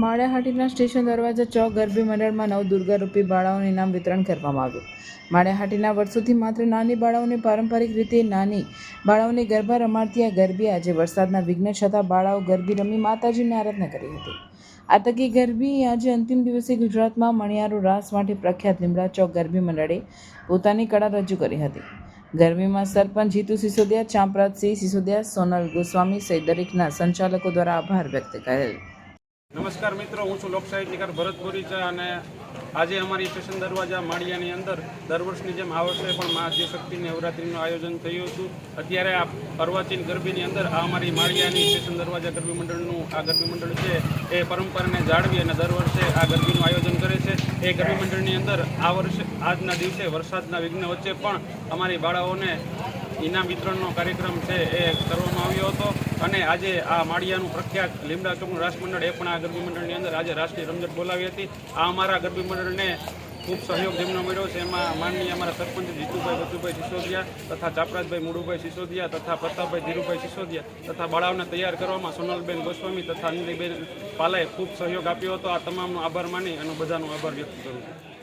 Maliya Hatina station દરવાજા ચોક ગરબી મંડળમાં નવદુર્ગારૂપી બાળાઓને ઇનામ વિતરણ કરવામાં આવ્યું। માળિયાહાટીના વર્ષોથી માત્ર નાની બાળાઓને પારંપરિક રીતે નાની બાળાઓને ગરબા રમાડતી આ ગરબી આજે વરસાદના વિઘ્ન છતાં બાળાઓ ગરબી રમી માતાજીની આરાધના કરી હતી। આ તકે ગરબી આજે અંતિમ દિવસે ગુજરાતમાં મણિયારો રાસ માટે પ્રખ્યાત લીમડા ચોક ગરબી મંડળે પોતાની કળા રજૂ કરી હતી। ગરબીમાં સરપંચ જીતુ સિસોદિયા, ચાંપરાજસિંહ સિસોદિયા, સોનલ ગોસ્વામી સહિત દરેકના સંચાલકો દ્વારા આભાર વ્યક્ત કરેલ। નમસ્કાર મિત્રો, હું છું લોક સાહિત્યકાર ભરત બોરીચા અને આજે અમારી સ્ટેશન દરવાજા માળિયાની અંદર દર વર્ષની જેમ આ વર્ષે પણ મા આદ્યશક્તિ નવરાત્રિનું આયોજન થયું હતું। અત્યારે આ અર્વાચીન ગરબીની અંદર આ અમારી માળિયાની સ્ટેશન દરવાજા ગરબી મંડળનું આ ગરબી મંડળ છે એ પરંપરાને જાળવી અને દર વર્ષે આ ગરબીનું આયોજન કરે છે। એ ગરબી મંડળની અંદર આ વર્ષે આજના દિવસે વરસાદના વિઘ્ન વચ્ચે પણ અમારી બાળાઓને ઇનામ વિતરણનો કાર્યક્રમ છે એ કરવામાં આવ્યો હતો અને આજે આ માળિયાનું પ્રખ્યાત લીમડા ચોકનું રાસ મંડળ એ પણ આ ગરબી મંડળની અંદર આજે રાસની રમઝટ બોલાવી હતી। આ અમારા ગરબી મંડળને ખૂબ સહયોગ જેમનો મળ્યો છે એમાં માનનીય અમારા સરપંચ જીતુભાઈ બચુભાઈ સિસોદિયા તથા ચાપરાજભાઈ મુડુભાઈ સિસોદિયા તથા પ્રતાપભાઈ ધીરુભાઈ સિસોદિયા તથા બાળાઓને તૈયાર કરવામાં સોનલબેન ગોસ્વામી તથા અનિલબેન પાલાએ ખૂબ સહયોગ આપ્યો હતો। આ તમામનો આભાર માની અને બધાનો આભાર વ્યક્ત કરું છું।